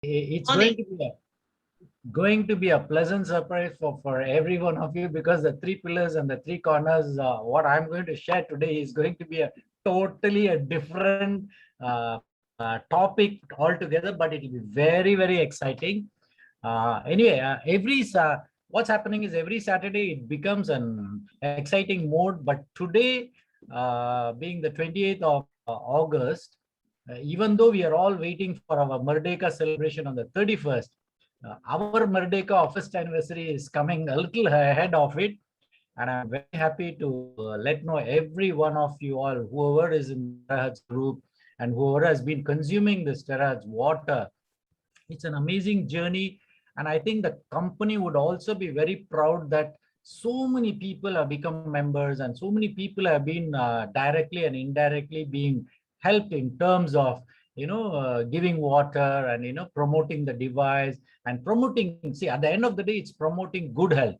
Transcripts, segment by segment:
It's Morning. going to be a pleasant surprise for every one of you, because the three pillars and the three corners, what I'm going to share today is going to be a totally a different topic altogether, but it will be very, very exciting. Anyway, what's happening is every Saturday it becomes an exciting mode, but today, being the 28th of August, even though we are all waiting for our Merdeka celebration on the 31st, our Merdeka first anniversary is coming a little ahead of it. And I'm very happy to let know every one of you all, whoever is in the Terahertz group and whoever has been consuming this Terahertz water. It's an amazing journey. And I think the company would also be very proud that so many people have become members and so many people have been directly and indirectly being helped in terms of giving water and promoting the device and promoting. See, at the end of the day, it's promoting good health.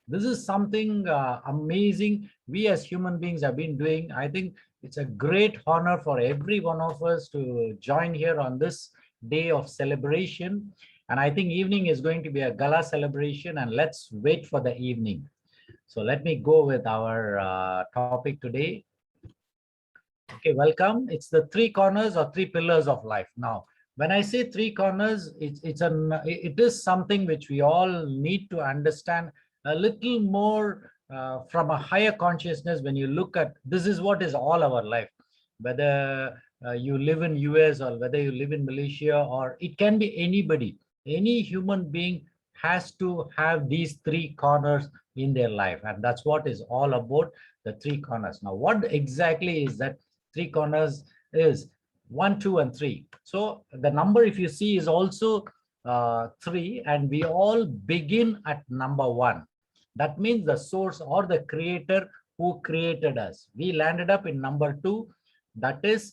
This is something amazing we as human beings have been doing. I think it's a great honor for every one of us to join here on this day of celebration. And I think evening is going to be a gala celebration, and let's wait for the evening. So let me go with our topic today. Okay, welcome. It's the three corners or three pillars of life. Now, when I say three corners, it is something which we all need to understand a little more from a higher consciousness. When you look at this, is what is all our life, whether you live in US or whether you live in Malaysia, or it can be anybody. Any human being has to have these three corners in their life, and that's what is all about, the three corners. Now, what exactly is that three corners is? 1, 2, and 3. So the number, if you see, is also 3, and we all begin at number 1. That means the source or the creator who created us. We landed up in number 2, that is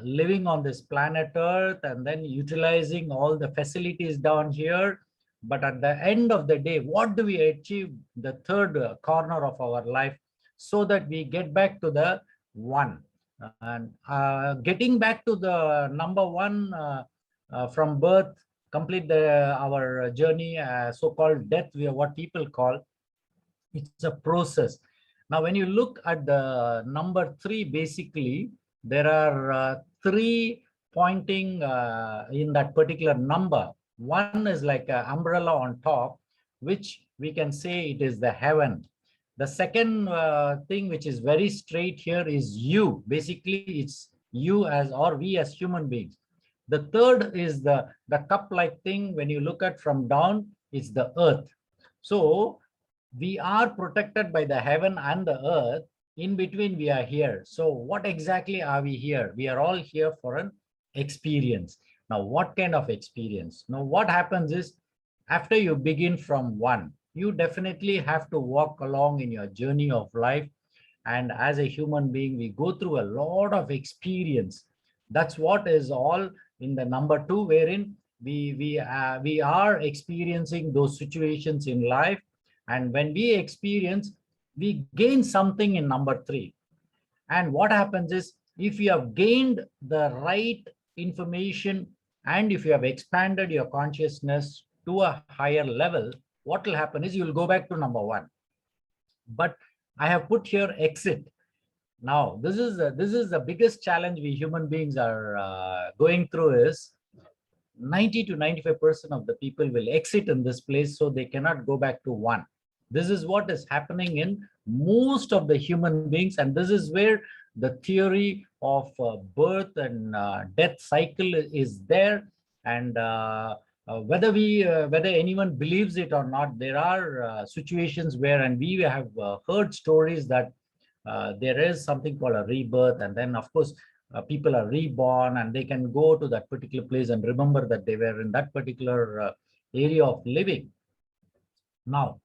living on this planet Earth and then utilizing all the facilities down here. But at the end of the day, what do we achieve? The third corner of our life, so that we get back to the 1. And getting back to the number 1 from birth, complete our journey, so-called death, what people call, it's a process. Now, when you look at the number 3, basically, there are 3 pointing in that particular number. One is like an umbrella on top, which we can say it is the heaven. The second thing, which is very straight here, is you. Basically, it's you as, or we as human beings. The third is the cup-like thing. When you look at from down, it's the earth. So we are protected by the heaven and the earth. In between, we are here. So what exactly are we here? We are all here for an experience. Now, what kind of experience? Now, what happens is, after you begin from 1, you definitely have to walk along in your journey of life. And as a human being, we go through a lot of experience. That's what is all in the number 2, wherein we are experiencing those situations in life. And when we experience, we gain something in number 3. And what happens is, if you have gained the right information and if you have expanded your consciousness to a higher level, what will happen is you will go back to number 1. But I have put here exit. Now, this is the biggest challenge we human beings are going through is 90 to 95% of the people will exit in this place, so they cannot go back to 1. This is what is happening in most of the human beings, and this is where the theory of birth and death cycle is there. And whether anyone believes it or not, there are situations where, and we have heard stories that there is something called a rebirth, and then of course people are reborn and they can go to that particular place and remember that they were in that particular area of living. Now,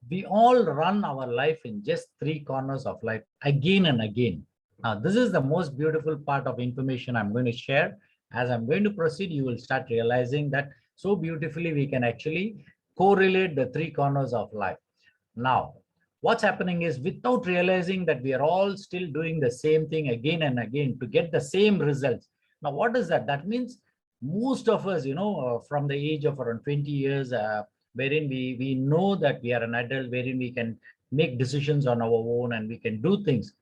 we all run our life in just 3 corners of life again and again. Now, this is the most beautiful part of information I'm going to share. As I'm going to proceed, you will start realizing that so beautifully we can actually correlate the 3 corners of life. Now, what's happening is, without realizing that we are all still doing the same thing again and again to get the same results. Now, what is that? That means most of us, from the age of around 20 years, wherein we know that we are an adult, wherein we can make decisions on our own and we can do things.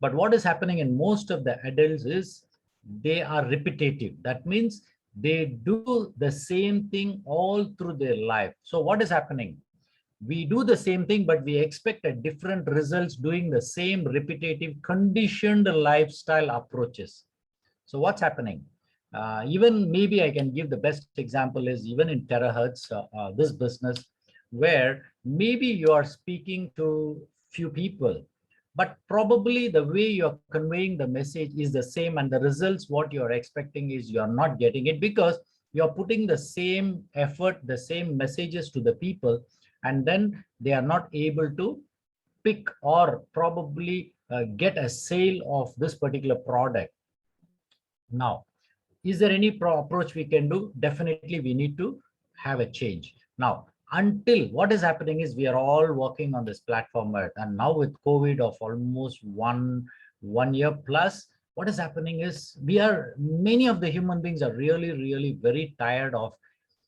But what is happening in most of the adults is they are repetitive. That means they do the same thing all through their life. So what is happening? We do the same thing, but we expect a different results doing the same repetitive, conditioned lifestyle approaches. So what's happening? Even maybe I can give the best example is even in terahertz, this business, where maybe you are speaking to few people, but probably the way you're conveying the message is the same, and the results what you're expecting is you're not getting it, because you're putting the same effort, the same messages to the people, and then they are not able to pick or probably get a sale of this particular product. Now, is there any approach we can do? Definitely we need to have a change. Now, until what is happening is we are all working on this platform, and now with COVID of almost one year plus, what is happening is many of the human beings are really very tired of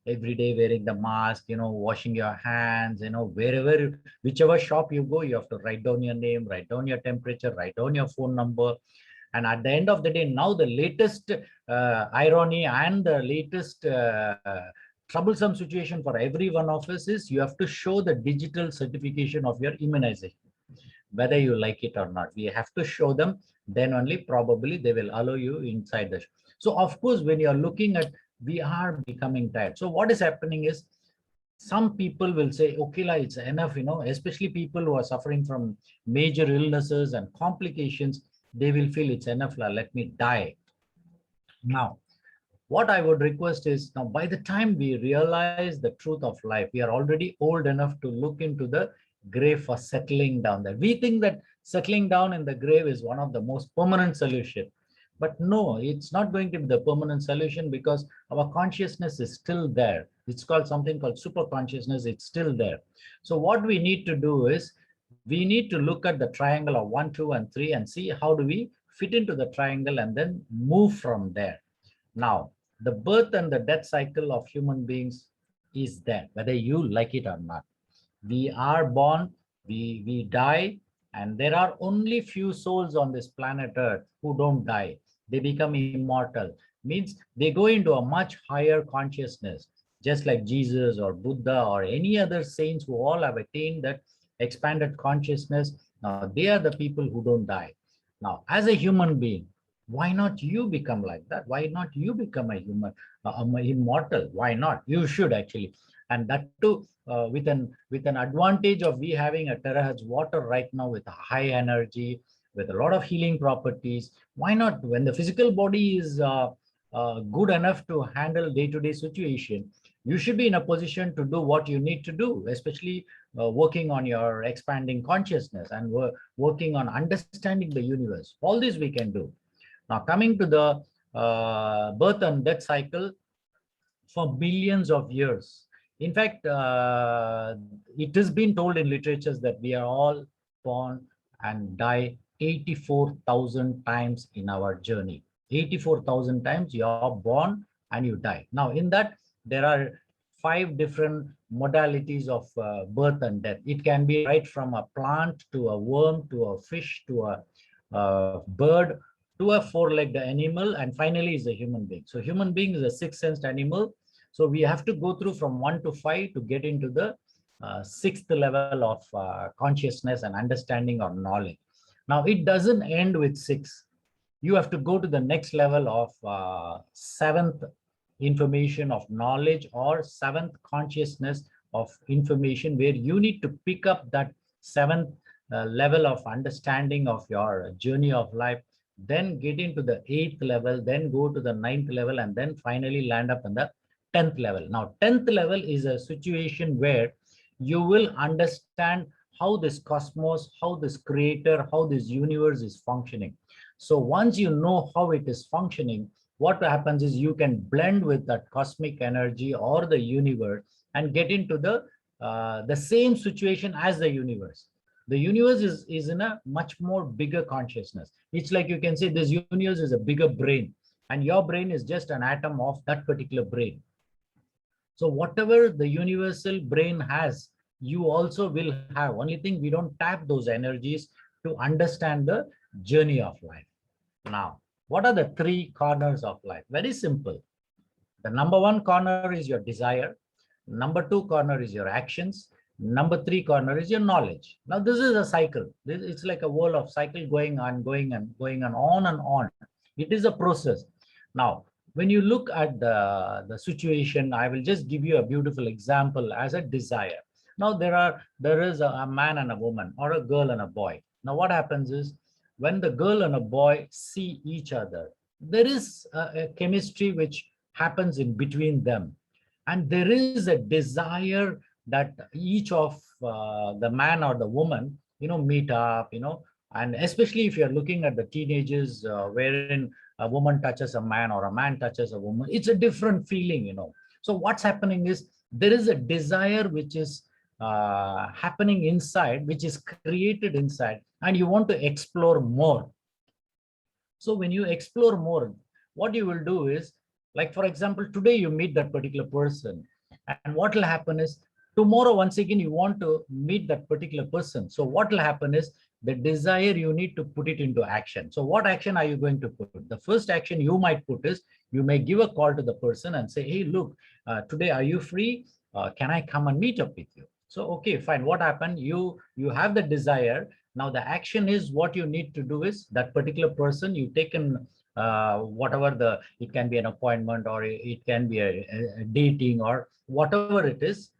every day wearing the mask, washing your hands, wherever, whichever shop you go, you have to write down your name, write down your temperature, write down your phone number. And at the end of the day, now the latest irony and the latest troublesome situation for every one of us is you have to show the digital certification of your immunization, whether you like it or not. We have to show them, then only probably they will allow you inside the. So of course, when you're looking at, we are becoming tired. So what is happening is some people will say, okay, it's enough, especially people who are suffering from major illnesses and complications, they will feel it's enough, let me die. Now, what I would request is, now by the time we realize the truth of life, we are already old enough to look into the grave for settling down there. We think that settling down in the grave is one of the most permanent solution. But no, it's not going to be the permanent solution, because our consciousness is still there. It's called something called super consciousness. It's still there. So what we need to do is we need to look at the triangle of 1, 2, and 3 and see how do we fit into the triangle and then move from there. Now, the birth and the death cycle of human beings is there, whether you like it or not. We are born, we die, and there are only few souls on this planet Earth who don't die. They become immortal. Means they go into a much higher consciousness, just like Jesus or Buddha or any other saints who all have attained that expanded consciousness. Now, they are the people who don't die. Now, as a human being, why not you become like that? Why not you become a human, immortal? Why not? You should actually. And that too, with an advantage of we having a terahertz water right now with a high energy, with a lot of healing properties. Why not, when the physical body is good enough to handle day-to-day situation, you should be in a position to do what you need to do, especially working on your expanding consciousness and working on understanding the universe. All this we can do. Now, coming to the birth and death cycle for billions of years. In fact, it has been told in literatures that we are all born and die 84,000 times in our journey. 84,000 times you are born and you die. Now, in that, there are 5 different modalities of birth and death. It can be right from a plant to a worm to a fish to a bird to a 4-legged animal, and finally is a human being. So human being is a 6th-sensed animal. So we have to go through from 1 to 5 to get into the 6th level of consciousness and understanding or knowledge. Now, it doesn't end with 6. You have to go to the next level of 7th information of knowledge, or 7th consciousness of information, where you need to pick up that 7th level of understanding of your journey of life, then get into the 8th level, then go to the 9th level, and then finally land up in the 10th level. Now, 10th level is a situation where you will understand how this cosmos, how this creator, how this universe is functioning. So once you know how it is functioning, what happens is you can blend with that cosmic energy or the universe and get into the same situation as the universe. The universe is in a much more bigger consciousness. It's like you can say this universe is a bigger brain. and your brain is just an atom of that particular brain. So whatever the universal brain has, you also will have. Only thing, we don't tap those energies to understand the journey of life. Now, what are the three corners of life? Very simple. The number one corner is your desire. Number two corner is your actions. Number three corner is your knowledge. Now, this is a cycle. It's like a whole of cycle going on, going and going on and on. It is a process. Now, when you look at the situation, I will just give you a beautiful example as a desire. Now, there is a man and a woman, or a girl and a boy. Now, what happens is, when the girl and a boy see each other, there is a chemistry which happens in between them, and there is a desire that each of the man or the woman, meet up, and especially if you're looking at the teenagers, wherein a woman touches a man or a man touches a woman, it's a different feeling. So what's happening is, there is a desire which is happening inside, which is created inside, and you want to explore more. So when you explore more, what you will do is, like for example, today you meet that particular person, and what will happen is, tomorrow once again you want to meet that particular person. So what will happen is, the desire, you need to put it into action. So what action are you going to put? The first action you might put is, you may give a call to the person and say, hey, look, today are you free? Can I come and meet up with you? So okay, fine. What happened? You have the desire. Now the action is, what you need to do is, that particular person you taken, whatever it can be an appointment, or it can be a dating, or whatever it is,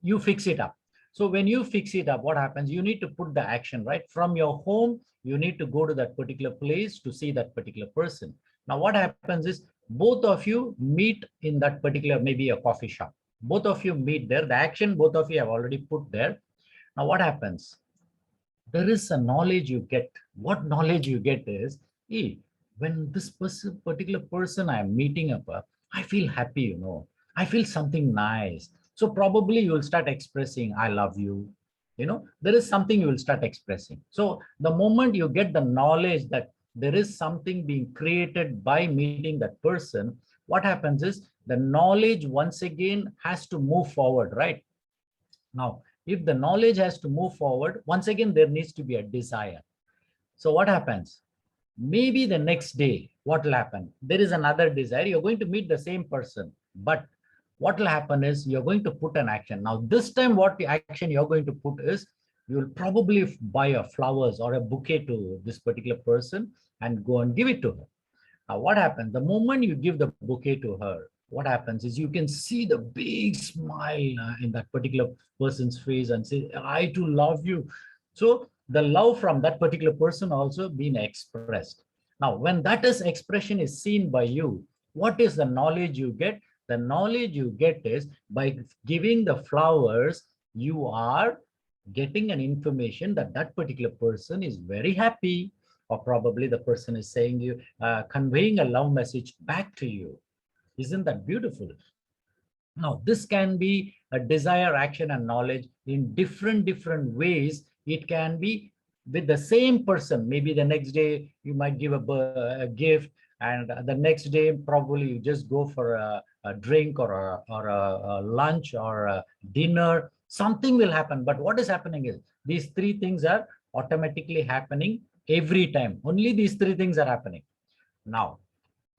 you fix it up. So when you fix it up, what happens? You need to put the action, right? From your home, you need to go to that particular place to see that particular person. Now what happens is, both of you meet in that particular, maybe a coffee shop. Both of you meet there. The action both of you have already put there. Now what happens? There is a knowledge you get. What knowledge you get is, hey, when this particular person I'm meeting up, I feel happy, I feel something nice. So probably you will start expressing, I love you. There is something you will start expressing. So the moment you get the knowledge that there is something being created by meeting that person, what happens is, the knowledge once again has to move forward, right? Now, if the knowledge has to move forward, once again, there needs to be a desire. So what happens? Maybe the next day, what will happen? There is another desire. You're going to meet the same person, but what will happen is, you're going to put an action. Now, this time, what the action you're going to put is, you will probably buy a flowers or a bouquet to this particular person and go and give it to her. Now, what happens? The moment you give the bouquet to her, what happens is, you can see the big smile in that particular person's face, and say, I too love you. So the love from that particular person also being expressed. Now, when that is expression is seen by you, what is the knowledge you get? The knowledge you get is, by giving the flowers, you are getting an information that that particular person is very happy, or probably the person is saying you, conveying a love message back to you. Isn't that beautiful? Now, this can be a desire, action, and knowledge in different ways. It can be with the same person. Maybe the next day you might give a gift, and the next day probably you just go for a drink, or a lunch, or a dinner. Something will happen. But what is happening is, these three things are automatically happening every time. Only these three things are happening. Now,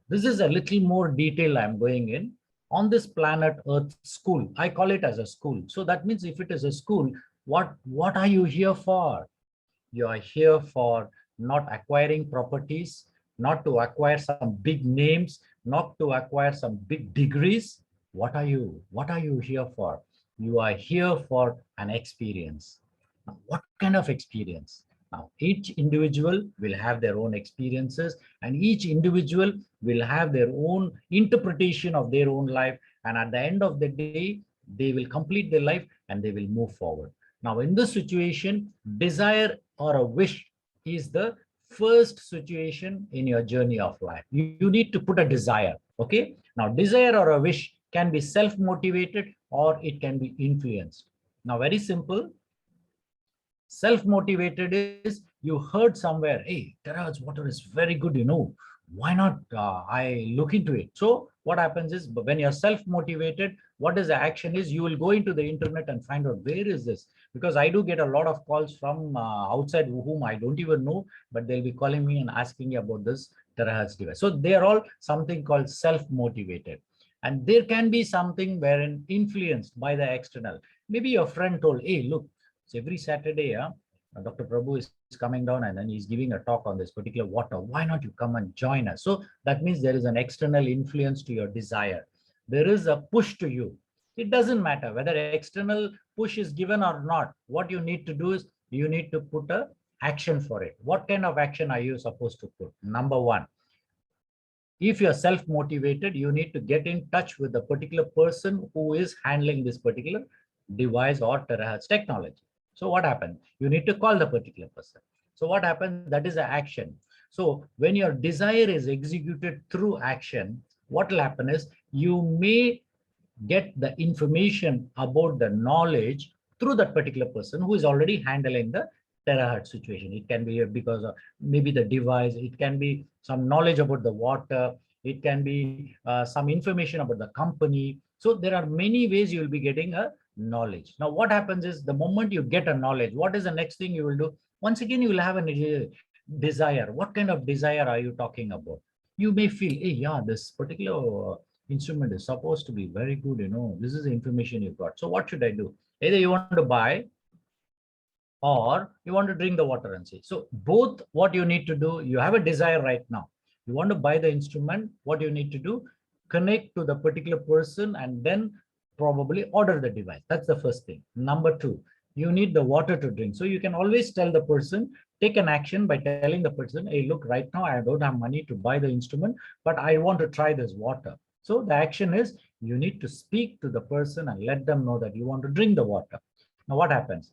this is a little more detail I'm going in. On this planet Earth school, I call it as a school. So that means, if it is a school, what are you here for? You are here for not acquiring properties, not to acquire some big names, not to acquire some big degrees. What are you? What are you here for? You are here for an experience. Now, what kind of experience? Now, each individual will have their own experiences, and each individual will have their own interpretation of their own life. And at the end of the day, they will complete their life and they will move forward. Now, in this situation, desire or a wish is the first situation in your journey of life. You need to put a desire. Okay. Now, desire or a wish can be self-motivated, or it can be influenced. Now, very simple. Self-motivated is, you heard somewhere, hey, Terraj's water is very good, why not I look into it? So what happens is, when you're self-motivated, what is the action is, you will go into the internet and find out where is this, because I do get a lot of calls from outside whom I don't even know, but they'll be calling me and asking me about this terahertz device. So they are all something called self-motivated. And there can be something wherein influenced by the external. Maybe your friend told, hey, look, it's every Saturday, Dr. Prabhu is coming down and then he's giving a talk on this particular water. Why not you come and join us? So that means there is an external influence to your desire. There is a push to you. It doesn't matter whether external push is given or not. What you need to do is you need to put a action for it. What kind of action are you supposed to put? Number one, if you're self-motivated, you need to get in touch with the particular person who is handling this particular device or terahertz technology. So what happens? You need to call the particular person. So what happens? That is the action. So when your desire is executed through action, what will happen is you may get the information about the knowledge through that particular person who is already handling the terahertz situation. It can be because of maybe the device, it can be some knowledge about the water, it can be some information about the company. So there are many ways you will be getting a knowledge. Now what happens is, the moment you get a knowledge, what is the next thing you will do? Once again, you will have a desire. What kind of desire are you talking about? You may feel, hey, yeah, this particular instrument is supposed to be very good, this is the information you got. So what should I do? Either you want to buy or you want to drink the water and see. So both, what you need to do, you have a desire right now. You want to buy the instrument, what you need to do, connect to the particular person and then probably order the device. That's the first thing. Number two, you need the water to drink. So you can always tell the person, take an action by telling the person, hey, look, right now I don't have money to buy the instrument, but I want to try this water. So the action is, you need to speak to the person and let them know that you want to drink the water. Now what happens?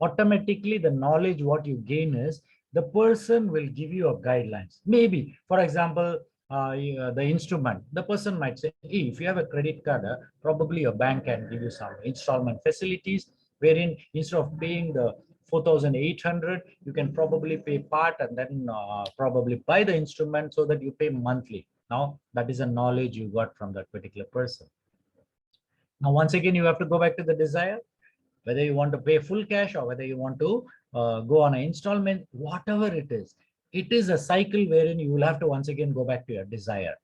Automatically the knowledge what you gain is, the person will give you a guidelines. Maybe, for example, the instrument, the person might say, hey, if you have a credit card, probably your bank can give you some installment facilities, wherein instead of paying the 4,800, you can probably pay part and then probably buy the instrument so that you pay monthly. Now that is a knowledge you got from that particular person. Now once again, you have to go back to the desire, whether you want to pay full cash or whether you want to go on an installment, whatever it is a cycle wherein you will have to once again go back to your desire.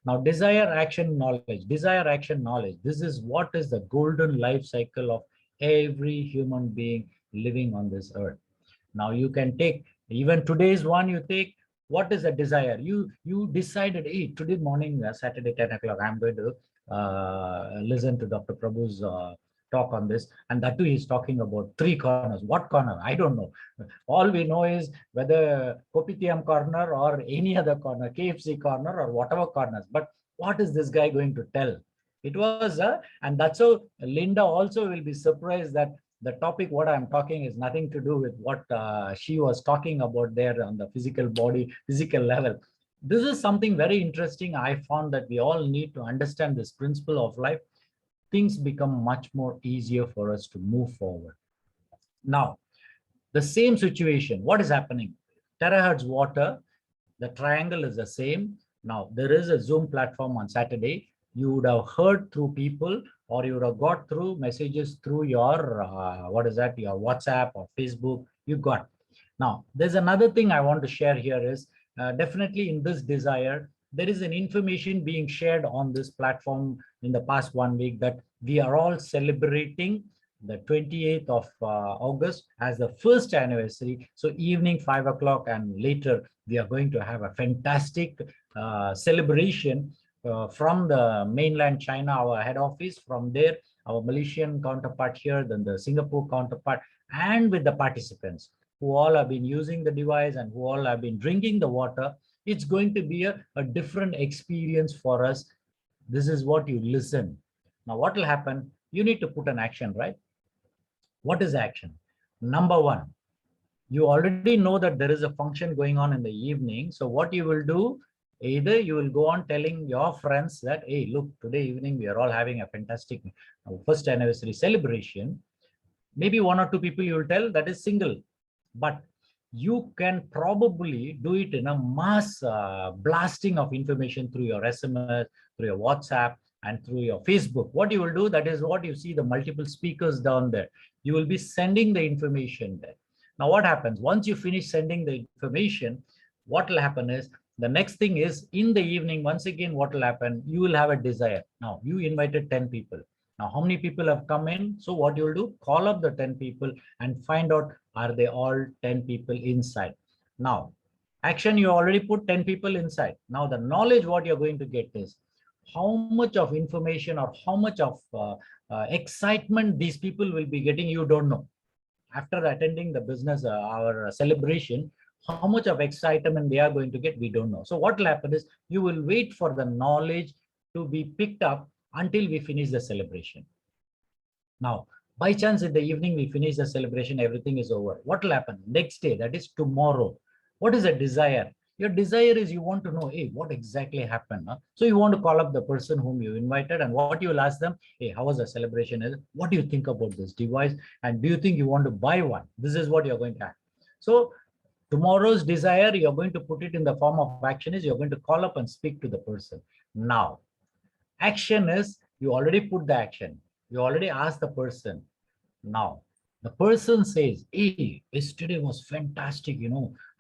Now, desire, action, knowledge, desire, action, knowledge. This is what is the golden life cycle of every human being living on this earth. Now, you can take even today's one, you take, what is the desire? You decided, hey, today morning, Saturday, 10 o'clock, I'm going to listen to Dr. Prabhu's talk on this, and that too he's talking about three corners. What corner? I don't know. All we know is whether Kopitiam corner or any other corner, KFC corner or whatever corners, but what is this guy going to tell? It was and that's how Linda also will be surprised that the topic what I'm talking is nothing to do with what she was talking about there on the physical body, physical level. This is something very interesting. I found that we all need to understand this principle of life. Things become much more easier for us to move forward. Now, the same situation, what is happening? Terahertz water, the triangle is the same. Now, there is a Zoom platform on Saturday. You would have heard through people, or you would have got through messages through your, your WhatsApp or Facebook, you got. Now, there's another thing I want to share here is, definitely in this desire, there is an information being shared on this platform in the past 1 week that we are all celebrating the 28th of August as the first anniversary. So evening 5 o'clock and later, we are going to have a fantastic celebration from the mainland China, our head office, from there, our Malaysian counterpart here, then the Singapore counterpart, and with the participants who all have been using the device and who all have been drinking the water. It's going to be a different experience for us. This is what you listen. Now, what will happen? You need to put an action, right? What is action? Number one, you already know that there is a function going on in the evening. So what you will do, either you will go on telling your friends that, hey, look, today evening, we are all having a fantastic first anniversary celebration. Maybe one or two people you will tell, that is single. But you can probably do it in a mass blasting of information through your SMS, through your WhatsApp, and through your Facebook. What you will do, that is what you see the multiple speakers down there. You will be sending the information there. Now, what happens? Once you finish sending the information, what will happen is the next thing is in the evening, once again, what will happen? You will have a desire. Now, you invited 10 people. Now, how many people have come in? So what you'll do, call up the 10 people and find out, are they all 10 people inside? Now, action, you already put 10 people inside. Now, the knowledge, what you're going to get is how much of information or how much of excitement these people will be getting, you don't know. After attending the business, our celebration, how much of excitement they are going to get, we don't know. So what will happen is you will wait for the knowledge to be picked up until we finish the celebration. Now, by chance in the evening, we finish the celebration, everything is over. What will happen? Next day, that is tomorrow. What is a desire? Your desire is you want to know, hey, what exactly happened? Huh? So you want to call up the person whom you invited, and what you will ask them, hey, how was the celebration? What do you think about this device? And do you think you want to buy one? This is what you're going to ask. So tomorrow's desire, you're going to put it in the form of action is you're going to call up and speak to the person. Now, action is you already put the action. You already asked the person. Now, the person says, hey, yesterday was fantastic.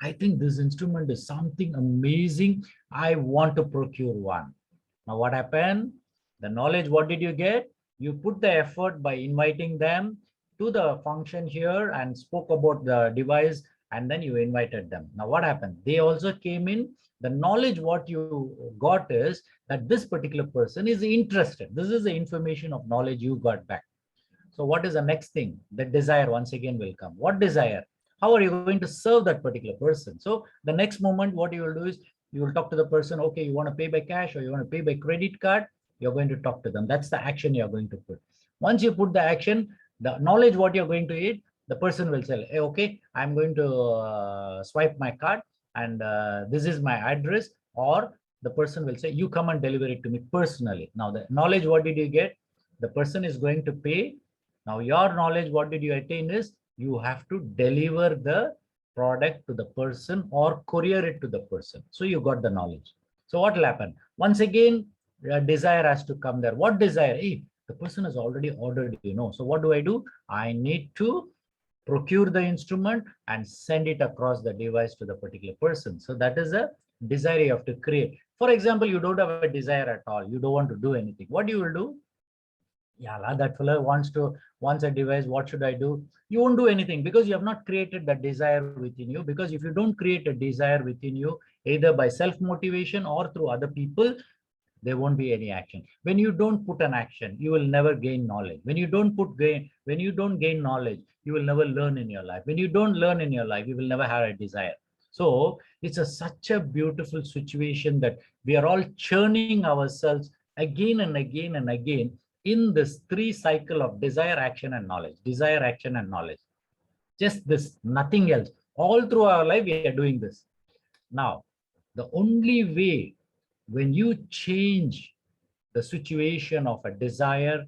I think this instrument is something amazing. I want to procure one. Now, what happened? The knowledge, what did you get? You put the effort by inviting them to the function here and spoke about the device, and then you invited them. Now, what happened? They also came in. The knowledge, what you got is that this particular person is interested. This is the information of knowledge you got back. So what is the next thing? The desire once again will come. What desire? How are you going to serve that particular person? So the next moment, what you will do is you will talk to the person. Okay, you want to pay by cash or you want to pay by credit card? You're going to talk to them. That's the action you're going to put. Once you put the action, the knowledge what you're going to eat, the person will say, hey, okay, I'm going to swipe my card and this is my address. Or the person will say, you come and deliver it to me personally. Now the knowledge, what did you get? The person is going to pay. Now, your knowledge, what did you attain is you have to deliver the product to the person or courier it to the person. So you got the knowledge. So what will happen? Once again, desire has to come there. What desire? Hey, the person has already ordered, So what do? I need to procure the instrument and send it across the device to the particular person. So that is a desire you have to create. For example, you don't have a desire at all. You don't want to do anything. What you will do? Yeah, that fellow wants a device. What should I do? You won't do anything because you have not created that desire within you. Because if you don't create a desire within you, either by self-motivation or through other people, there won't be any action. When you don't put an action, you will never gain knowledge. When you don't gain knowledge, you will never learn in your life. When you don't learn in your life, you will never have a desire. So it's such a beautiful situation that we are all churning ourselves again and again and again in this three cycle of desire, action, and knowledge. Desire, action, and knowledge. Just this, nothing else. All through our life, we are doing this. Now, the only way when you change the situation of a desire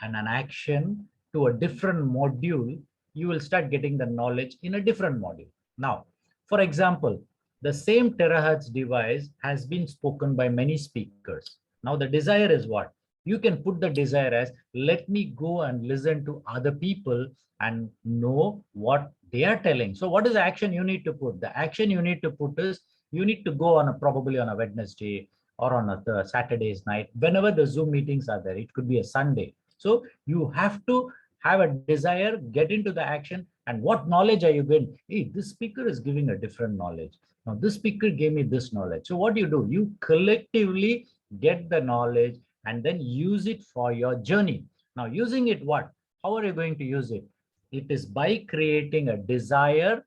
and an action to a different module, you will start getting the knowledge in a different module. Now, for example, the same terahertz device has been spoken by many speakers. Now, the desire is what? You can put the desire as, let me go and listen to other people and know what they are telling. So what is the action you need to put? The action you need to put is, you need to go on probably on a Wednesday or on a Saturday's night, whenever the Zoom meetings are there. It could be a Sunday. So you have to have a desire, get into the action, and what knowledge are you getting? Hey, this speaker is giving a different knowledge. Now, this speaker gave me this knowledge. So what do? You collectively get the knowledge and then use it for your journey. Now, using it what? How are you going to use it? It is by creating a desire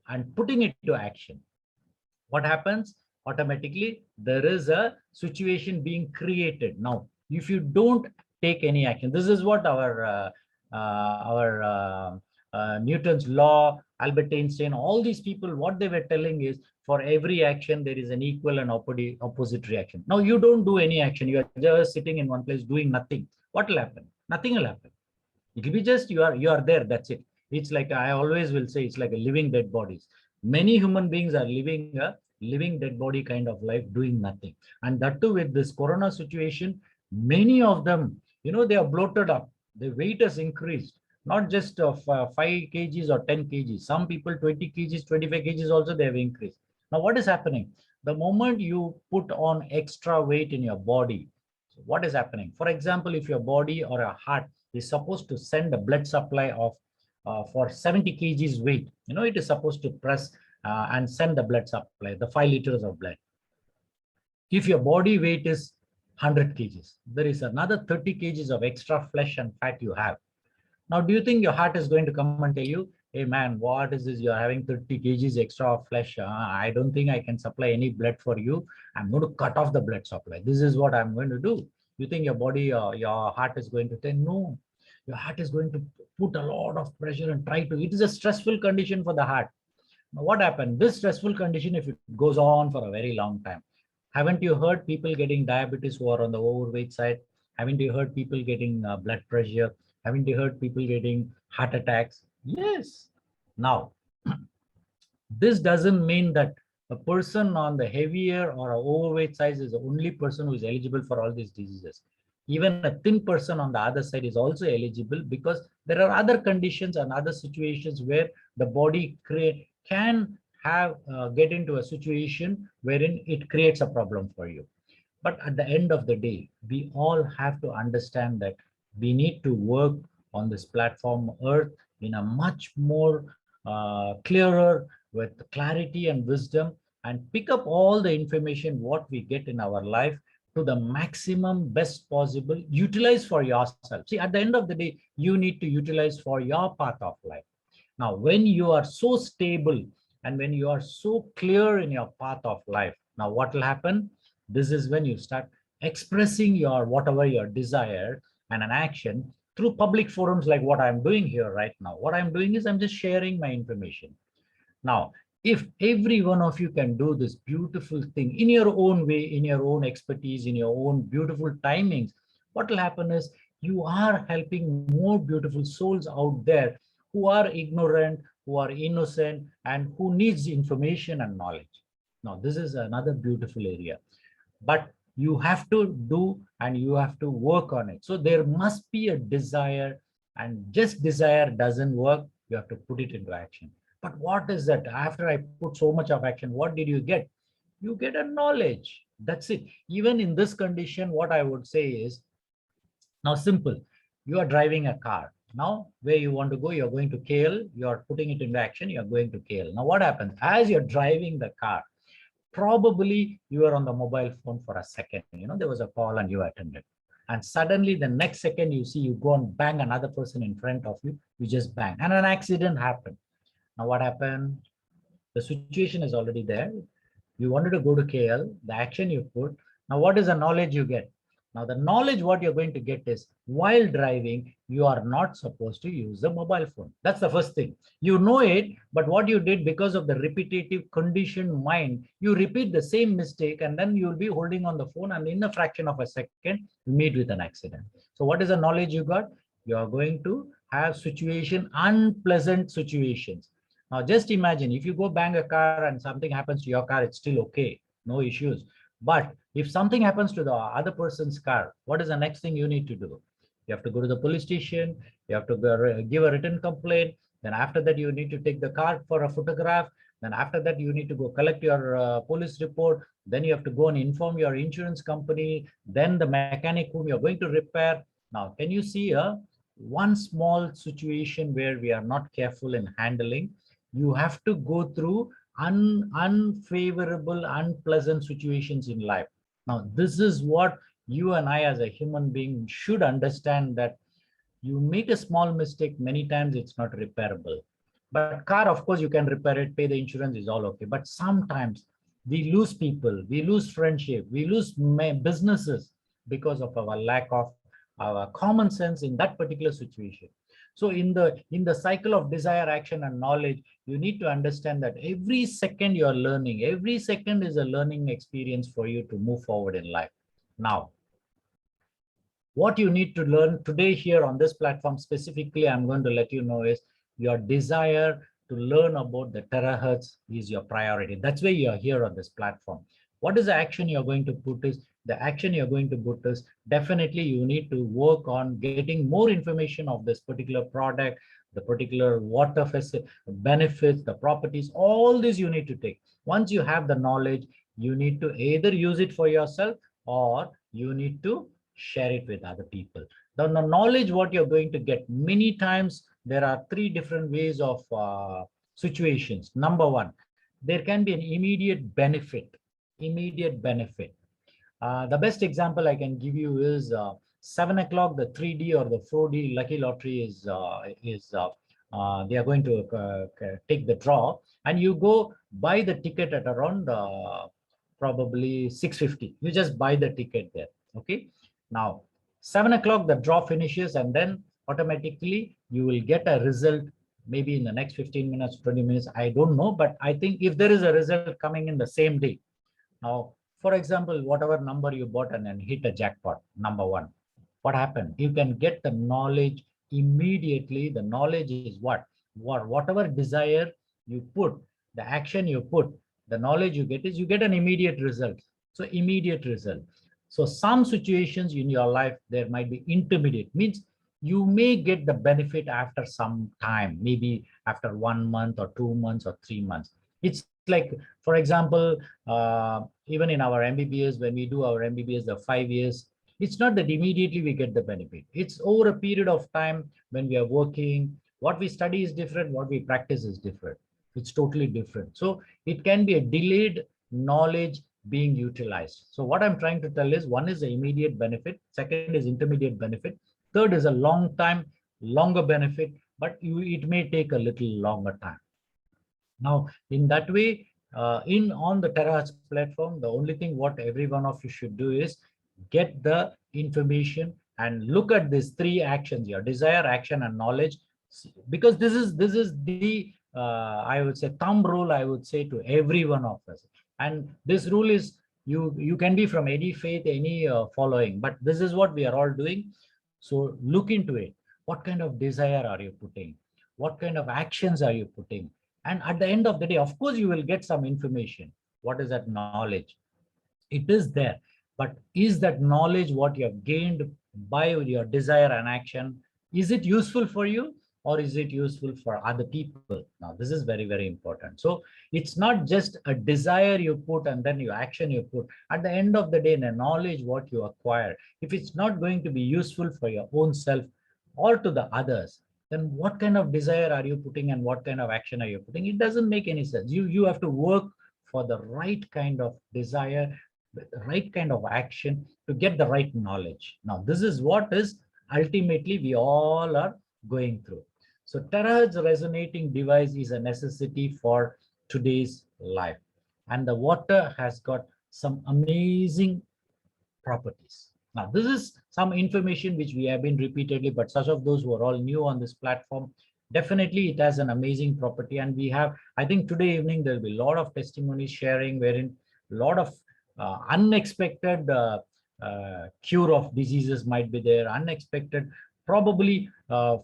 and putting it to action. What happens? Automatically, there is a situation being created. Now, if you don't take any action, this is what our Newton's law, Albert Einstein, all these people, what they were telling is, for every action, there is an equal and opposite reaction. Now, you don't do any action. You are just sitting in one place doing nothing. What will happen? Nothing will happen. It will be just you are there. That's it. It's like I always will say, it's like a living dead bodies. Many human beings are living a living dead body kind of life, doing nothing. And that too with this corona situation, many of them, they are bloated up. The weight has increased, not just of 5 kgs or 10 kgs. Some people 20 kgs, 25 kgs also they have increased. Now what is happening? The moment you put on extra weight in your body, so what is happening? For example, if your body or a heart is supposed to send a blood supply of for 70 kgs weight, it is supposed to press and send the blood supply, the 5 liters of blood. If your body weight is 100 kgs, there is another 30 kgs of extra flesh and fat you have. Now, do you think your heart is going to come and tell you, hey man, what is this? You're having 30 kgs extra of flesh. I don't think I can supply any blood for you. I'm going to cut off the blood supply. This is what I'm going to do. You think your body, your heart is going to tell, no, your heart is going to put a lot of pressure and try to, it is a stressful condition for the heart. Now, what happened? This stressful condition, if it goes on for a very long time, haven't you heard people getting diabetes who are on the overweight side? Haven't you heard people getting blood pressure? Haven't you heard people getting heart attacks? Yes. Now, this doesn't mean that a person on the heavier or overweight side is the only person who is eligible for all these diseases. Even a thin person on the other side is also eligible, because there are other conditions and other situations where the body can have get into a situation wherein it creates a problem for you. But at the end of the day, we all have to understand that we need to work on this platform Earth in a much more clearer, with clarity and wisdom, and pick up all the information what we get in our life to the maximum best possible, utilize for yourself. See, at the end of the day, you need to utilize for your path of life. Now, when you are so stable and when you are so clear in your path of life, now what will happen? This is when you start expressing your whatever your desire and an action through public forums like what I'm doing here right now. What I'm doing is I'm just sharing my information. Now, if every one of you can do this beautiful thing in your own way, in your own expertise, in your own beautiful timings, what will happen is you are helping more beautiful souls out there who are ignorant, who are innocent, and who needs information and knowledge. Now, this is another beautiful area, but you have to do and you have to work on it. So there must be a desire, and just desire doesn't work. You have to put it into action. But what is that? After I put so much of action, what did you get? You get a knowledge. That's it. Even in this condition, what I would say is, now simple. You are driving a car. Now, where you want to go, you're going to KL, you're putting it into action, you're going to KL. Now, what happens? As you're driving the car, probably you are on the mobile phone for a second. There was a call and you attended. And suddenly the next second you see you go and bang another person in front of you, you just bang. And an accident happened. Now what happened? The situation is already there. You wanted to go to KL, the action you put. Now what is the knowledge you get? Now the knowledge what you're going to get is, while driving, you are not supposed to use the mobile phone. That's the first thing. You know it, but what you did, because of the repetitive conditioned mind, you repeat the same mistake, and then you'll be holding on the phone, and in a fraction of a second, you meet with an accident. So what is the knowledge you got? You are going to have unpleasant situations. Now, just imagine if you go bang a car and something happens to your car, it's still okay, no issues. But if something happens to the other person's car, what is the next thing you need to do? You have to go to the police station, you have to give a written complaint. Then after that, you need to take the car for a photograph. Then after that, you need to go collect your police report. Then you have to go and inform your insurance company, then the mechanic whom you're going to repair. Now, can you see one small situation where we are not careful in handling? You have to go through unfavorable, unpleasant situations in life. Now, this is what you and I as a human being should understand, that you make a small mistake, many times it's not repairable. But car, of course, you can repair it, pay the insurance, is all okay. But sometimes we lose people, we lose friendship, we lose businesses because of our lack of our common sense in that particular situation. So in the cycle of desire, action, and knowledge, you need to understand that every second you are learning, every second is a learning experience for you to move forward in life. Now, what you need to learn today here on this platform specifically, I'm going to let you know, is your desire to learn about the terahertz is your priority. That's why you are here on this platform. What is the action you're going to put is, the action you're going to put is definitely you need to work on getting more information of this particular product, the particular water benefits, the properties, all this you need to take. Once you have the knowledge, you need to either use it for yourself or you need to share it with other people. The knowledge what you're going to get, many times there are three different ways of situations. Number one, there can be an immediate benefit. Immediate benefit. The best example I can give you is 7 o'clock, the 3D or the 4D lucky lottery is they are going to take the draw, and you go buy the ticket at around probably 650. You just buy the ticket there. Okay. Now, 7 o'clock, the draw finishes, and then automatically you will get a result maybe in the next 15 minutes, 20 minutes. I don't know, but I think if there is a result coming in the same day. Now, for example, whatever number you bought and then hit a jackpot, number one, what happened? You can get the knowledge immediately. The knowledge is whatever desire you put, the action you put, the knowledge you get is you get an immediate result. So immediate result. So some situations in your life, there might be intermediate, means you may get the benefit after some time, maybe after 1 month or 2 months or 3 months. It's like, for example, even in our MBBS, when we do our MBBS, the 5 years, it's not that immediately we get the benefit. It's over a period of time when we are working. What we study is different, what we practice is different. It's totally different. So it can be a delayed knowledge being utilized. So what I'm trying to tell is, one is the immediate benefit, second is intermediate benefit, third is a long time, longer benefit, but it may take a little longer time. Now, in that way, on the Terahertz platform, the only thing what every one of you should do is get the information and look at these three actions: your desire, action, and knowledge. Because this is the I would say thumb rule, I would say, to every one of us. And this rule is, you can be from any faith, any following, but this is what we are all doing. So look into it. What kind of desire are you putting? What kind of actions are you putting? And at the end of the day, of course, you will get some information. What is that knowledge? It is there. But is that knowledge what you have gained by your desire and action, is it useful for you or is it useful for other people? Now, this is very, very important. So it's not just a desire you put and then your action you put. At the end of the day, the knowledge what you acquire, if it's not going to be useful for your own self or to the others, then what kind of desire are you putting and what kind of action are you putting? It doesn't make any sense. You have to work for the right kind of desire, the right kind of action to get the right knowledge. Now, this is what is ultimately we all are going through. So terahertz resonating device is a necessity for today's life. And the water has got some amazing properties. Now, this is some information which we have been repeatedly, but such of those who are all new on this platform, definitely it has an amazing property. And we have, I think today evening, there'll be a lot of testimonies sharing wherein a lot of unexpected cure of diseases might be there, unexpected, probably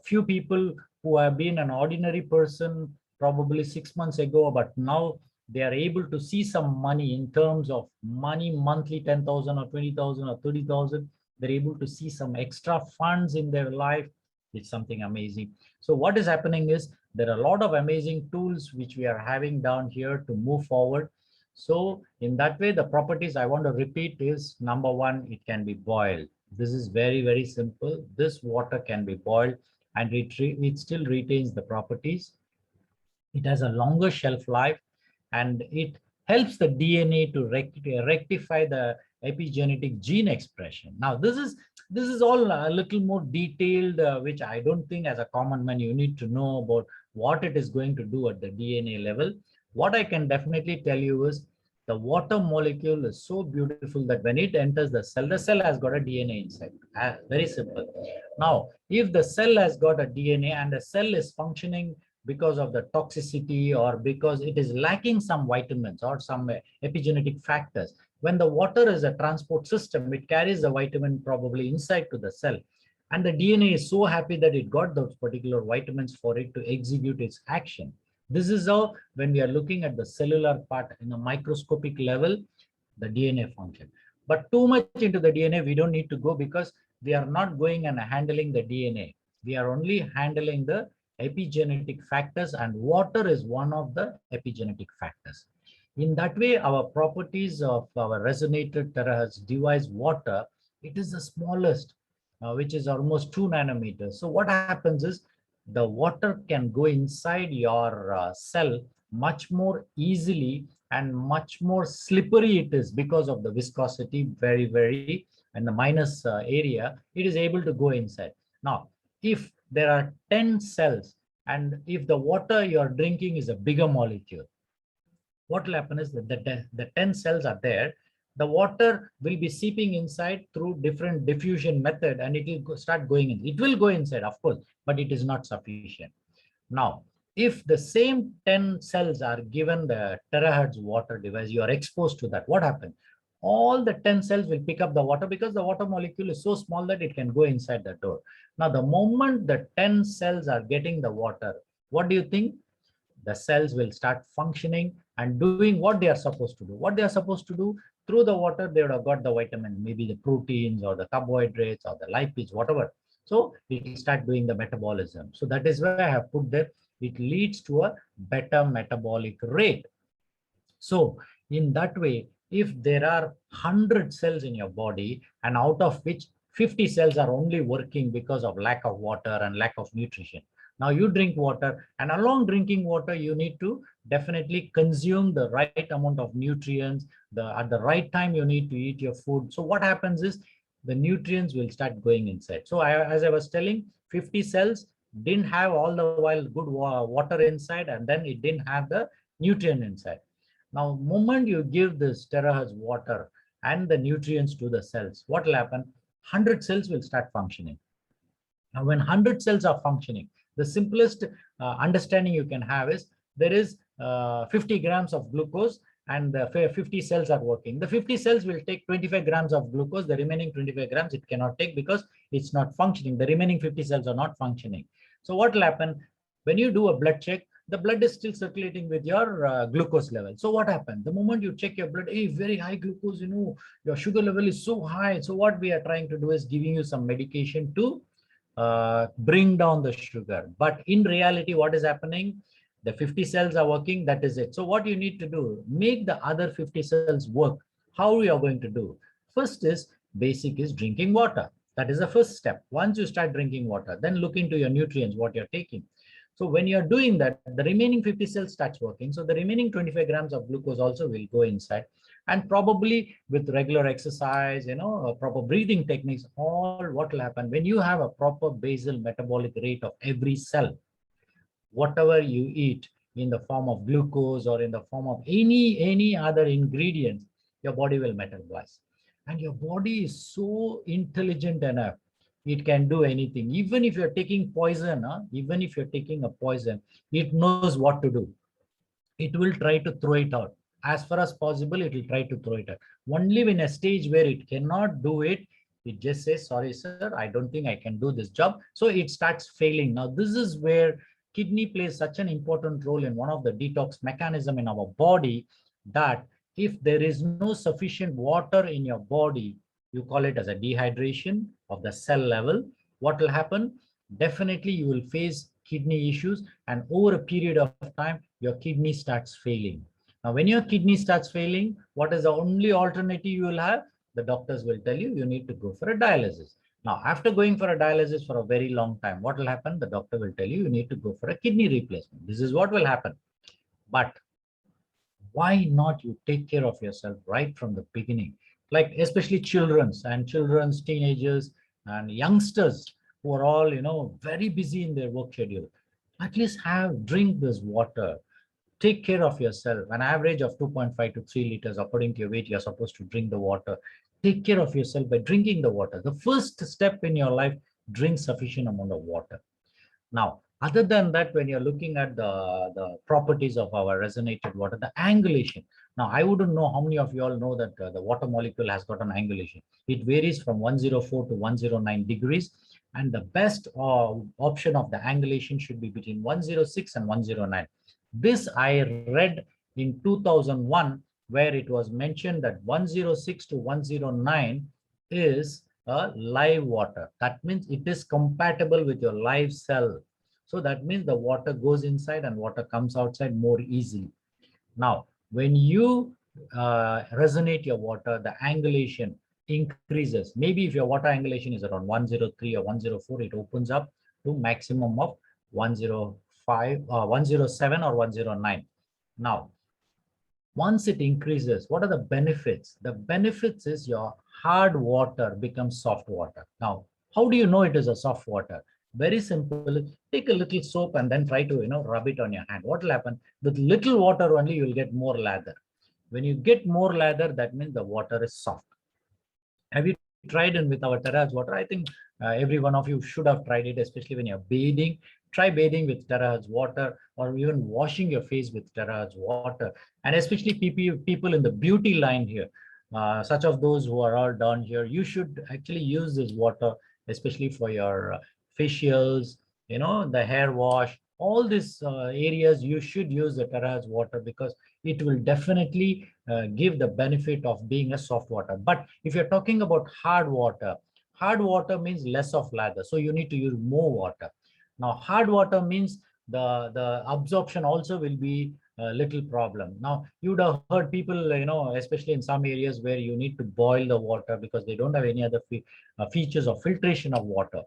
few people who have been an ordinary person probably 6 months ago, but now they are able to see some money in terms of money, monthly 10,000 or 20,000 or 30,000. They're able to see some extra funds in their life. It's something amazing. So what is happening is there are a lot of amazing tools which we are having down here to move forward. So in that way, the properties I want to repeat is, number one, it can be boiled. This is very, very simple. This water can be boiled and it still retains the properties. It has a longer shelf life and it helps the DNA to rectify the epigenetic gene expression. Now, this is all a little more detailed, which I don't think as a common man you need to know about what it is going to do at the DNA level. What I can definitely tell you is the water molecule is so beautiful that when it enters the cell has got a DNA inside. Very simple. Now, if the cell has got a DNA and the cell is functioning because of the toxicity or because it is lacking some vitamins or some epigenetic factors, when the water is a transport system, it carries the vitamin probably inside to the cell. And the DNA is so happy that it got those particular vitamins for it to execute its action. This is how, when we are looking at the cellular part in a microscopic level, the DNA function. But too much into the DNA, we don't need to go, because we are not going and handling the DNA. We are only handling the epigenetic factors, and water is one of the epigenetic factors. In that way, our properties of our resonator terahertz device water, it is the smallest, which is almost 2 nanometers. So what happens is, the water can go inside your cell much more easily, and much more slippery it is because of the viscosity, very in the minus area, it is able to go inside. Now, if there are 10 cells, and if the water you are drinking is a bigger molecule, what will happen is that the 10 cells are there. The water will be seeping inside through different diffusion method, and it will start going in. It will go inside, of course, but it is not sufficient. Now, if the same 10 cells are given the terahertz water device, you are exposed to that, what happens? All the 10 cells will pick up the water, because the water molecule is so small that it can go inside the door. Now, the moment the 10 cells are getting the water, what do you think? The cells will start functioning and doing what they are supposed to do. What they are supposed to do, through the water, they would have got the vitamin, maybe the proteins or the carbohydrates or the lipids, whatever. So it will start doing the metabolism. So that is why I have put there. It leads to a better metabolic rate. So in that way, if there are 100 cells in your body, and out of which 50 cells are only working because of lack of water and lack of nutrition. Now you drink water, and along drinking water, you need to definitely consume the right amount of nutrients. At the right time, you need to eat your food. So what happens is, the nutrients will start going inside. So as I was telling, 50 cells didn't have all the while good water inside, and then it didn't have the nutrient inside. Now, moment you give this terahertz water and the nutrients to the cells, what will happen? 100 cells will start functioning. Now, when 100 cells are functioning, the simplest understanding you can have is, there is 50 grams of glucose, and the 50 cells are working. The 50 cells will take 25 grams of glucose. The remaining 25 grams it cannot take, because it's not functioning. The remaining 50 cells are not functioning. So what will happen? When you do a blood check, the blood is still circulating with your glucose level. So what happens? The moment you check your blood, hey, very high glucose, your sugar level is so high. So what we are trying to do is giving you some medication to bring down the sugar. But in reality, what is happening? The 50 cells are working, that is it. So what you need to do, make the other 50 cells work. How we are going to do? First is, basic is drinking water. That is the first step. Once you start drinking water, then look into your nutrients, what you're taking. So when you're doing that, the remaining 50 cells starts working. So the remaining 25 grams of glucose also will go inside. And probably with regular exercise, proper breathing techniques, all what will happen, when you have a proper basal metabolic rate of every cell, whatever you eat in the form of glucose or in the form of any other ingredients, your body will metabolize. And your body is so intelligent enough, it can do anything. Even if you're taking poison, even if you're taking a poison, it knows what to do. It will try to throw it out. As far as possible, it will try to throw it out. Only in a stage where it cannot do it, it just says, sorry, sir, I don't think I can do this job. So it starts failing. Now, this is where kidney plays such an important role in one of the detox mechanism in our body, that if there is no sufficient water in your body, you call it as a dehydration of the cell level, what will happen? Definitely you will face kidney issues, and over a period of time, your kidney starts failing. Now, when your kidney starts failing, what is the only alternative you will have? The doctors will tell you, you need to go for a dialysis. Now, after going for a dialysis for a very long time, what will happen? The doctor will tell you, you need to go for a kidney replacement. This is what will happen. But why not you take care of yourself right from the beginning? Like especially children's teenagers and youngsters who are all, very busy in their work schedule. At least drink this water. Take care of yourself. An average of 2.5 to 3 liters, according to your weight, you're supposed to drink the water. Take care of yourself by drinking the water. The first step in your life, drink sufficient amount of water. Now, other than that, when you're looking at the properties of our resonated water, the angulation. Now, I wouldn't know how many of you all know that the water molecule has got an angulation. It varies from 104 to 109 degrees. And the best option of the angulation should be between 106 and 109. This I read in 2001, where it was mentioned that 106 to 109 is a live water. That means it is compatible with your live cell. So that means the water goes inside and water comes outside more easily. Now, when you resonate your water, the angulation increases. Maybe if your water angulation is around 103 or 104, it opens up to maximum of 105, 107 or 109. Now, once it increases, what are the benefits? The benefits is your hard water becomes soft water. Now, how do you know it is a soft water? Very simple. Take a little soap and then try to rub it on your hand. What will happen? With little water only, you will get more lather. When you get more lather, that means the water is soft. Have you tried in with our Terra's water? I think every one of you should have tried it, especially when you're bathing. Try bathing with Terra's water, or even washing your face with Terra's water. And especially people in the beauty line here, such of those who are all down here, you should actually use this water, especially for your facials, the hair wash, all these areas. You should use the Terra's water because it will definitely give the benefit of being a soft water. But if you're talking about hard water means less of lather. So you need to use more water. Now, hard water means the absorption also will be a little problem. Now, you would have heard people, especially in some areas where you need to boil the water because they don't have any other features of filtration of water.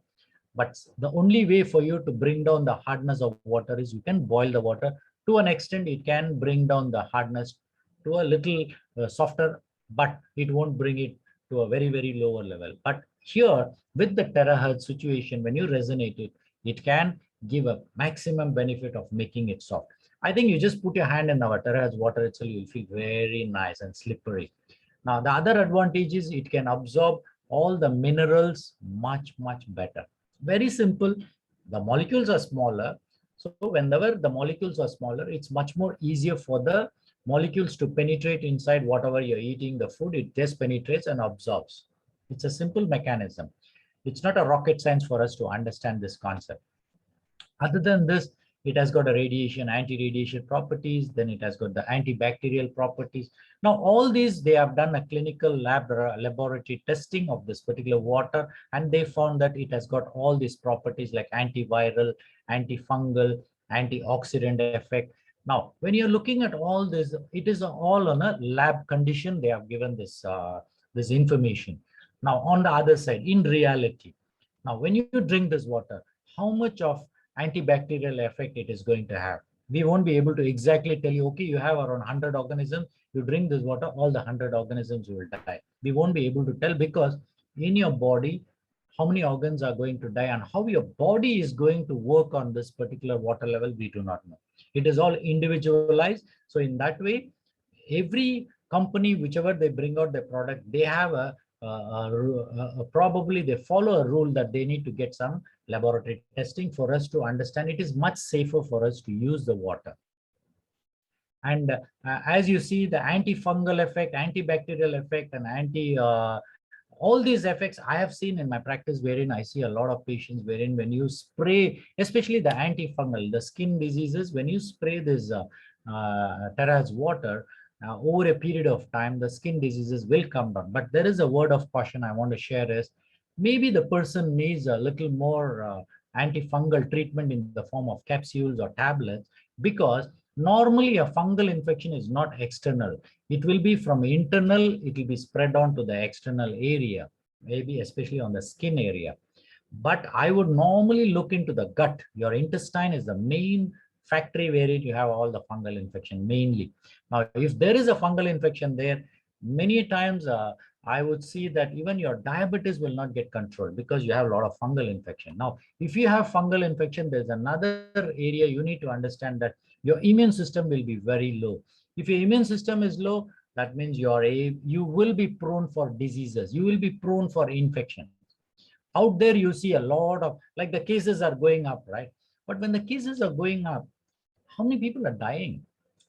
But the only way for you to bring down the hardness of water is you can boil the water. To an extent, it can bring down the hardness to a little softer, but it won't bring it to a very, very lower level. But here, with the terahertz situation, when you resonate it, it can give a maximum benefit of making it soft. I think you just put your hand in our terahertz water itself, you'll feel very nice and slippery. Now, the other advantage is it can absorb all the minerals much, much better. Very simple. The molecules are smaller. So whenever the molecules are smaller, it's much more easier for the molecules to penetrate inside whatever you're eating, the food. It just penetrates and absorbs. It's a simple mechanism. It's not a rocket science for us to understand this concept. Other than this, it has got a radiation, anti-radiation properties, then it has got the antibacterial properties. Now, all these, they have done a clinical laboratory testing of this particular water, and they found that it has got all these properties like antiviral, antifungal, antioxidant effect. Now, when you're looking at all this, it is all on a lab condition. They have given this information. Now, on the other side, in reality, now when you drink this water, how much of antibacterial effect it is going to have? We won't be able to exactly tell you, okay, you have around 100 organisms, you drink this water, all the 100 organisms will die. We won't be able to tell because in your body, how many organs are going to die and how your body is going to work on this particular water level, we do not know. It is all individualized. So in that way, every company, whichever they bring out their product, they have probably they follow a rule that they need to get some laboratory testing for us to understand it is much safer for us to use the water. And as you see, the antifungal effect, antibacterial effect, and all these effects I have seen in my practice, wherein I see a lot of patients wherein when you spray, especially the antifungal, the skin diseases, when you spray this Terra's water, over a period of time, the skin diseases will come down. But there is a word of caution I want to share is maybe the person needs a little more antifungal treatment in the form of capsules or tablets, because normally a fungal infection is not external. It will be from internal, it will be spread on to the external area, maybe especially on the skin area. But I would normally look into the gut. Your intestine is the main factory where you have all the fungal infection mainly. Now, if there is a fungal infection there, many times I would see that even your diabetes will not get controlled because you have a lot of fungal infection. Now, if you have fungal infection, there's another area you need to understand that your immune system will be very low. If your immune system is low, that means you will be prone for diseases. You will be prone for infections. Out there, you see a lot of, like the cases are going up, right? But when the cases are going up, how many people are dying?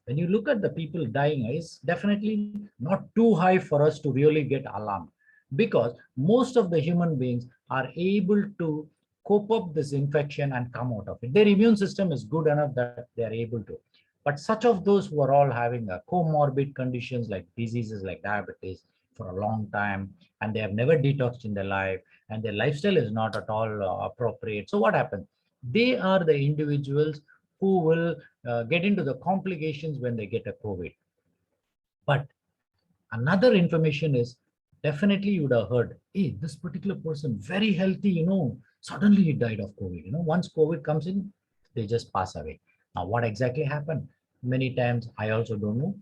When you look at the people dying, it's definitely not too high for us to really get alarmed, because most of the human beings are able to cope up this infection and come out of it. Their immune system is good enough that they are able to. But such of those who are all having a comorbid conditions like diseases like diabetes for a long time, and they have never detoxed in their life, and their lifestyle is not at all appropriate. So what happens? They are the individuals who will get into the complications when they get a COVID. But another information is, definitely you would have heard, hey, this particular person, very healthy, suddenly he died of COVID. Once COVID comes in, they just pass away. Now, what exactly happened? Many times I also don't know,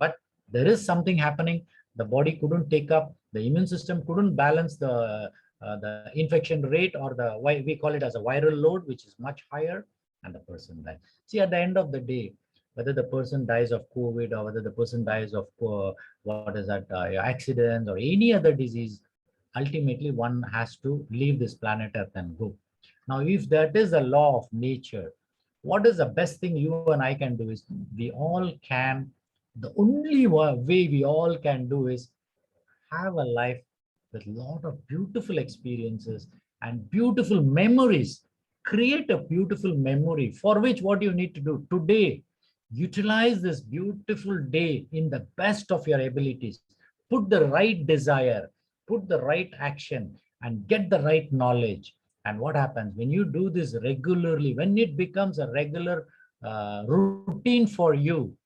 but there is something happening. The body couldn't take up, the immune system couldn't balance the infection rate, or the why we call it as a viral load, which is much higher, and the person died. See, at the end of the day, whether the person dies of COVID or whether the person dies of what is that accidents or any other disease, ultimately one has to leave this planet Earth and go. Now, if that is a law of nature, what is the best thing you and I can do is, we all can, the only way we all can do is have a life with a lot of beautiful experiences and beautiful memories. Create a beautiful memory, for which what you need to do today, utilize this beautiful day in the best of your abilities. Put the right desire, put the right action, and get the right knowledge. And what happens when you do this regularly, when it becomes a regular routine for you,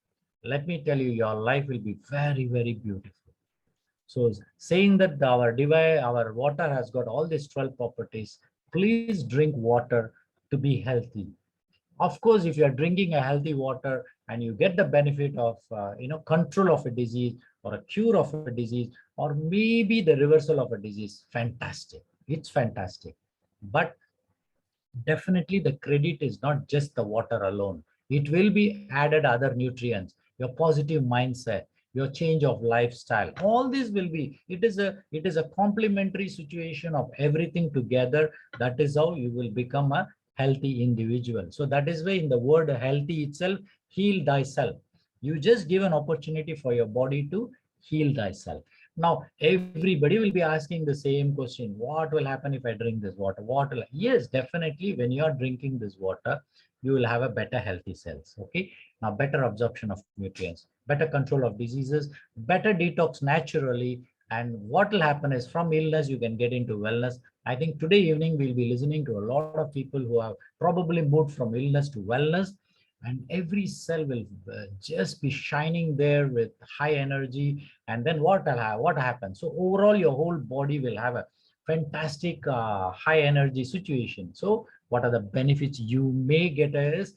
let me tell you, your life will be very, very beautiful. So saying that our water has got all these 12 properties, please drink water to be healthy. Of course, if you are drinking a healthy water and you get the benefit of control of a disease or a cure of a disease, or maybe the reversal of a disease, fantastic. It's fantastic. But definitely the credit is not just the water alone. It will be added other nutrients, your positive mindset, your change of lifestyle. All this will be, it is a complementary situation of everything together. That is how you will become a healthy individual. So that is why in the word healthy itself, heal thyself. You just give an opportunity for your body to heal thyself. Now, everybody will be asking the same question. What will happen if I drink this water? Yes, definitely. When you are drinking this water, you will have a better healthy cells. Okay. Now, better absorption of nutrients, better control of diseases, better detox naturally. And what will happen is, from illness, you can get into wellness. I think today evening, we'll be listening to a lot of people who have probably moved from illness to wellness, and every cell will just be shining there with high energy. And then what happens? So overall, your whole body will have a fantastic high energy situation. So what are the benefits you may get is,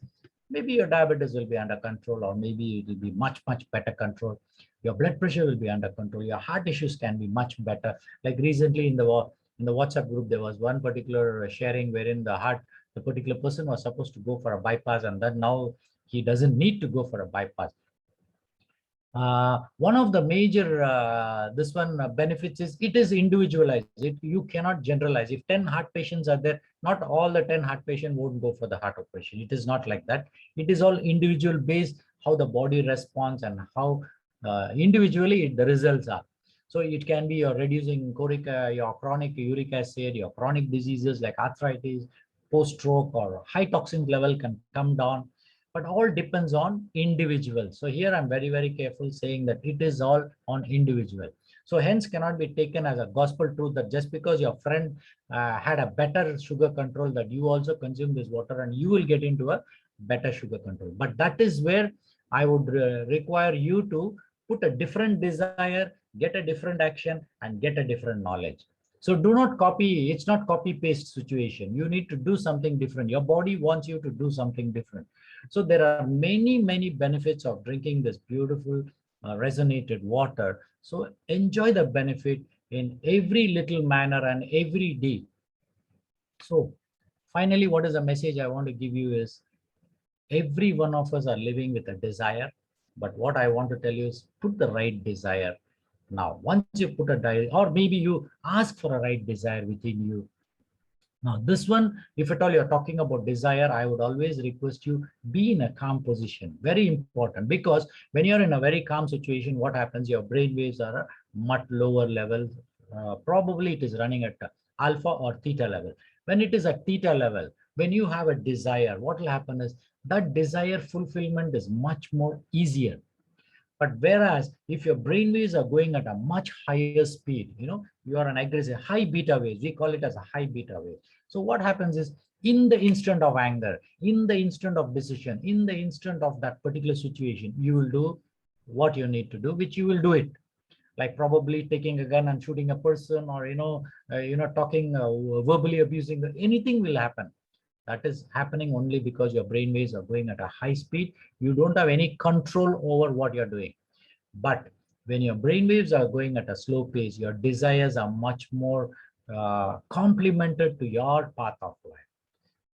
maybe your diabetes will be under control, or maybe it will be much, much better control. Your blood pressure will be under control. Your heart issues can be much better. Like recently in the WhatsApp group, there was one particular sharing wherein the particular person was supposed to go for a bypass, and then now he doesn't need to go for a bypass. One of the major this one benefits is, it is individualized. You cannot generalize. If 10 heart patients are there, not all the 10 heart patients won't go for the heart operation. It is not like that. It is all individual based, how the body responds and how individually the results are. So it can be you're reducing your chronic uric acid, your chronic diseases like arthritis, post-stroke, or high toxin level can come down. But all depends on individual. So here I'm very, very careful saying that it is all on individual. So hence cannot be taken as a gospel truth that just because your friend had a better sugar control, that you also consume this water and you will get into a better sugar control. But that is where I would require you to put a different desire, get a different action, and get a different knowledge. So do not copy. It's not copy paste situation. You need to do something different. Your body wants you to do something different. So there are many, many benefits of drinking this beautiful resonated water. So enjoy the benefit in every little manner and every day. So finally, what is the message I want to give you is, every one of us are living with a desire. But what I want to tell you is, put the right desire. Now, once you put a desire, or maybe you ask for a right desire within you. Now, this one, if at all you're talking about desire, I would always request you, be in a calm position. Very important, because when you're in a very calm situation, what happens? Your brain waves are a much lower level. Probably it is running at alpha or theta level. When it is at theta level, When you have a desire, what will happen is that desire fulfillment is much more easier. But whereas if your brain waves are going at a much higher speed, you are an aggressive high beta waves. We call it as a high beta wave. So what happens is, in the instant of anger, in the instant of decision, in the instant of that particular situation, you will do what you need to do, which you will do it. Like probably taking a gun and shooting a person, or talking, verbally abusing, anything will happen. That is happening only because your brain waves are going at a high speed. You don't have any control over what you're doing. But when your brain waves are going at a slow pace, your desires are much more complemented to your path of life.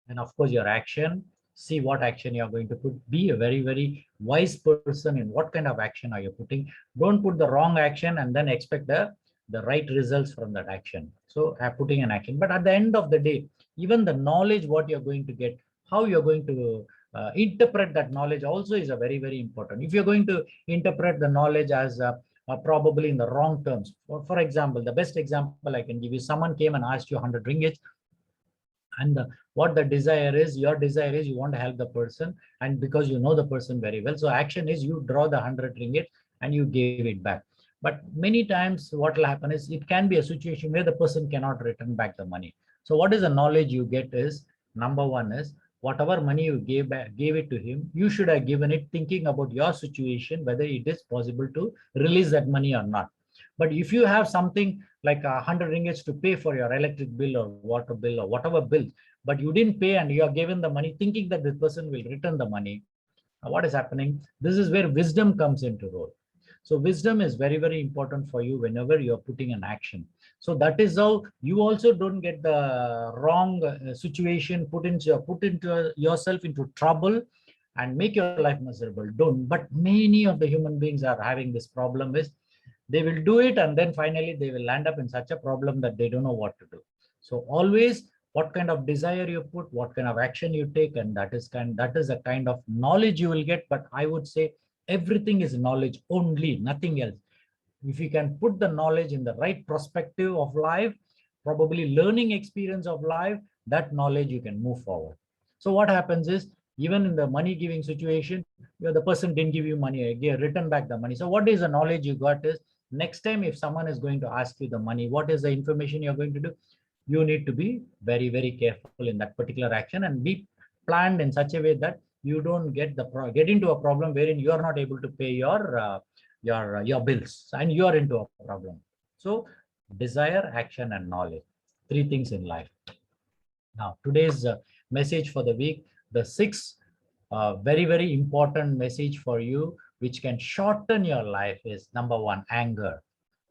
And of course, your action, see what action you're going to put. Be a very, very wise person in what kind of action are you putting. Don't put the wrong action and then expect the right results from that action. So putting an action. But at the end of the day, even the knowledge, what you're going to get, how you're going to interpret that knowledge also is a very, very important. If you're going to interpret the knowledge as probably in the wrong terms. For example, the best example I can give you, someone came and asked you 100 ringgit, and what the desire is, your desire is you want to help the person, and because you know the person very well, so action is you draw the 100 ringgit and you give it back. But many times what will happen is, it can be a situation where the person cannot return back the money. So what is the knowledge you get is, number one is, whatever money you gave it to him, you should have given it thinking about your situation, whether it is possible to release that money or not. But if you have something like 100 ringgits to pay for your electric bill or water bill or whatever bill, but you didn't pay and you are given the money thinking that the person will return the money, what is happening? This is where wisdom comes into role. So wisdom is very, very important for you whenever you're putting an action. So that is how you also don't get the wrong situation, put into yourself into trouble and make your life miserable. Don't. But many of the human beings are having this problem is, they will do it and then finally they will land up in such a problem that they don't know what to do. So always, what kind of desire you put, what kind of action you take, and that is a kind of knowledge you will get. But I would say everything is knowledge only, nothing else. If you can put the knowledge in the right perspective of life, probably learning experience of life, that knowledge you can move forward. So what happens is, even in the money giving situation, the person didn't give you money, return back the money. So what is the knowledge you got is, next time if someone is going to ask you the money, what is the information you're going to do? You need to be very, very careful in that particular action and be planned in such a way that you don't get into a problem wherein you are not able to pay your bills and you are into a problem. So desire, action, and knowledge, three things in life. Now today's message for the week, the sixth very, very important message for you, which can shorten your life, is number one, anger.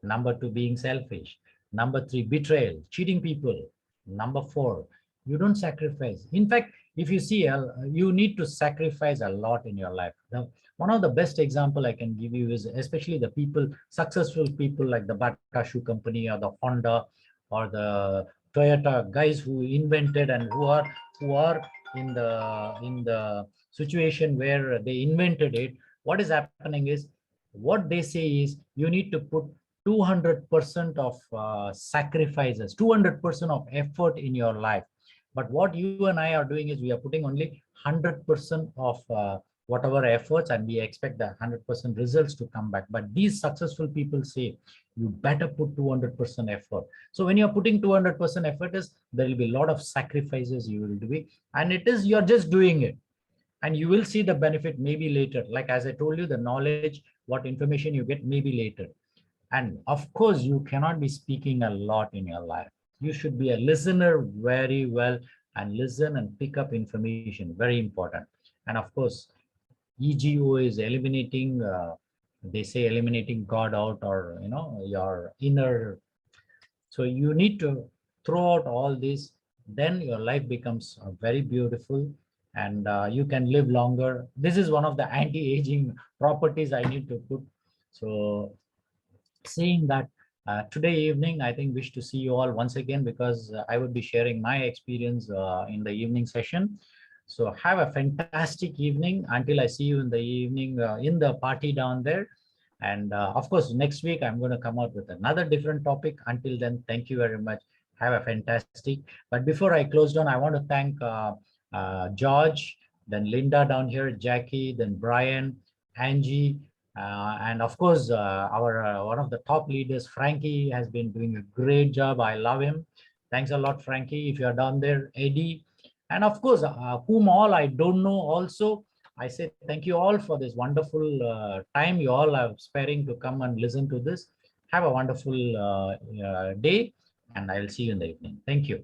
Number two, being selfish. Number three, betrayal, cheating people. Number four, you don't sacrifice. In fact, if you see, you need to sacrifice a lot in your life. Now, one of the best example I can give you is especially the people, successful people like the Bata Shoe Company or the Honda or the Toyota guys who invented and who are in the situation where they invented it. What is happening is, what they say is, you need to put 200% of sacrifices, 200% of effort in your life. But what you and I are doing is, we are putting only 100% of whatever efforts, and we expect the 100% results to come back. But these successful people say, you better put 200% effort. So when you're putting 200% effort, is there will be a lot of sacrifices you will do, and it is, you're just doing it and you will see the benefit maybe later. Like as I told you, the knowledge, what information you get maybe later. And of course, you cannot be speaking a lot in your life. You should be a listener very well and listen and pick up information, very important. And of course, EGO is eliminating, they say eliminating God out, or your inner. So you need to throw out all this, then your life becomes very beautiful, and you can live longer. This is one of the anti-aging properties I need to put. So saying that, today evening, I think wish to see you all once again, because I would be sharing my experience in the evening session. So have a fantastic evening until I see you in the evening in the party down there. And of course, next week I'm going to come out with another different topic. Until then, thank you very much. Have a fantastic. But before I close down, I want to thank George, then Linda down here, Jackie, then Brian, Angie, and of course, our one of the top leaders, Frankie, has been doing a great job. I love him. Thanks a lot, Frankie, if you're down there. Eddie, and of course, whom all I don't know also. I say thank you all for this wonderful time you all are sparing to come and listen to this. Have a wonderful day, and I'll see you in the evening. Thank you.